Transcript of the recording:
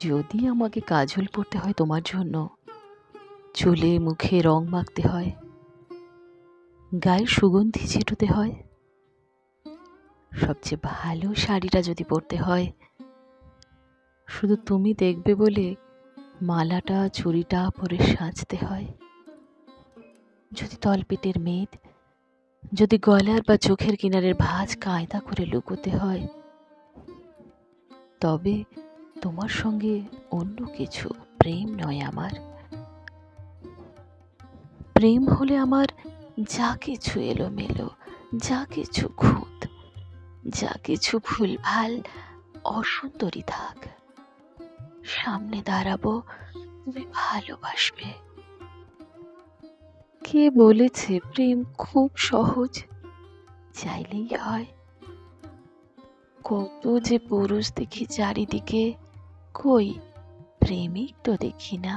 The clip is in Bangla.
যদি আমাকে কাজল পরতে হয় তোমার জন্য, চুলে মুখে রং মাখতে হয়, গায়ে সুগন্ধি ছিটাতে হয়, সবচেয়ে ভালো শাড়িটা যদি পরতে হয়, শুধু তুমি দেখবে বলে মালাটা চুড়িটা পরে সাজতে হয়, যদি তলপেটের মেদ, যদি গলার বা চোখের কিনারের ভাঁজ কায়দা করে লুকোতে হয়, তবে তোমার সঙ্গে অন্য কিছু, প্রেম নয় আমার। প্রেম হলে আমার যা কিছু এলোমেলো, যা কিছু খুঁত, যা কিছু ভুলভাল অসুন্দরী থাক, সামনে দাঁড়াবো, তুমি ভালোবাসবে। কে বলেছে প্রেম খুব সহজ? চাইলেই হয়। কত যে পুরুষ দেখি চারিদিকে, কই প্রেমিক তো দেখি না।